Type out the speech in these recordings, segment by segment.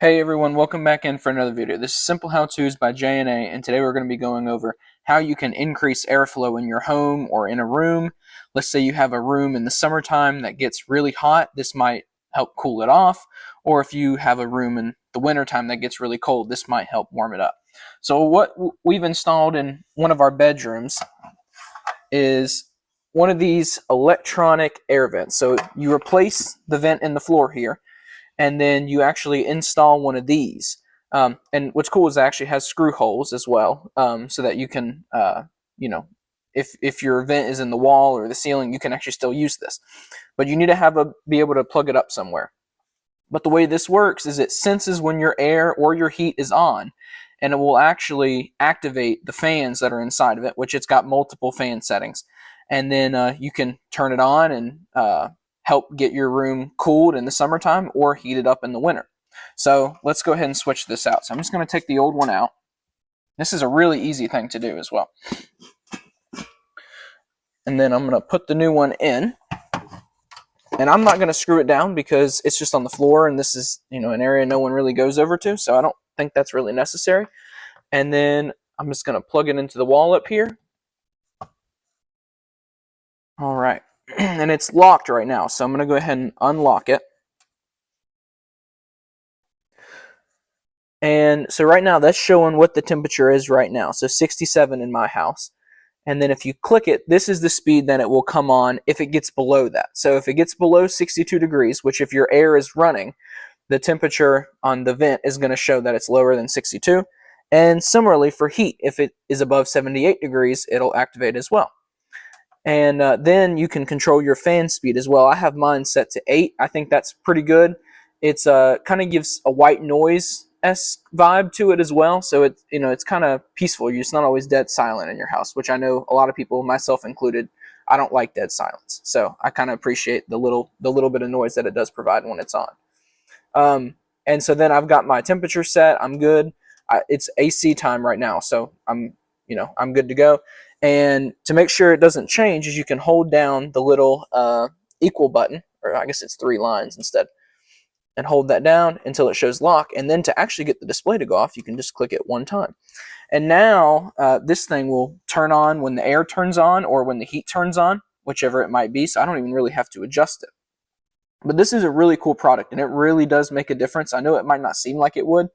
Hey everyone, welcome back in for another video. This is Simple How To's by J&A, and today we're going to be going over how you can increase airflow in your home or in a room. Let's say you have a room in the summertime that gets really hot. This might help cool it off. Or if you have a room in the wintertime that gets really cold, this might help warm it up. So what we've installed in one of our bedrooms is one of these electronic air vents. So you replace the vent in the floor here, and then you actually install one of these. And what's cool is it actually has screw holes as well, so that you can, if your vent is in the wall or the ceiling, you can actually still use this. But you need to be able to plug it up somewhere. But the way this works is it senses when your air or your heat is on, and it will actually activate the fans that are inside of it, which it's got multiple fan settings. And then you can turn it on and help get your room cooled in the summertime or heated up in the winter. So let's go ahead and switch this out. So I'm just going to take the old one out. This is a really easy thing to do as well. And then I'm going to put the new one in. And I'm not going to screw it down because it's just on the floor, and this is, an area no one really goes over to, so I don't think that's really necessary. And then I'm just going to plug it into the wall up here. All right. And it's locked right now, so I'm going to go ahead and unlock it. And so right now that's showing what the temperature is right now. So 67 in my house. And then if you click it, this is the speed that it will come on if it gets below that. So if it gets below 62 degrees, which if your air is running, the temperature on the vent is going to show that it's lower than 62. And similarly for heat, if it is above 78 degrees, it'll activate as well. And then you can control your fan speed as well. I have mine set to 8. I think that's pretty good. It's kind of gives a white noise-esque vibe to it as well. So it's kind of peaceful. You're just not always dead silent in your house, which I know a lot of people, myself included, I don't like dead silence. So I kind of appreciate the little bit of noise that it does provide when it's on. And so then I've got my temperature set. I'm good. It's AC time right now, so I'm good to go. And to make sure it doesn't change, is you can hold down the little equal button, or I guess it's 3 lines instead, and hold that down until it shows lock. And then to actually get the display to go off, you can just click it one time. And now this thing will turn on when the air turns on or when the heat turns on, whichever it might be. So I don't even really have to adjust it. But this is a really cool product, and it really does make a difference. I know it might not seem like it would,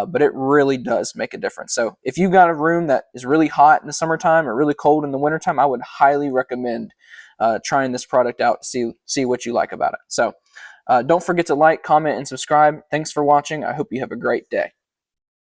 but it really does make a difference. So if you've got a room that is really hot in the summertime or really cold in the wintertime, I would highly recommend trying this product out to see what you like about it. So don't forget to like, comment, and subscribe. Thanks for watching. I hope you have a great day.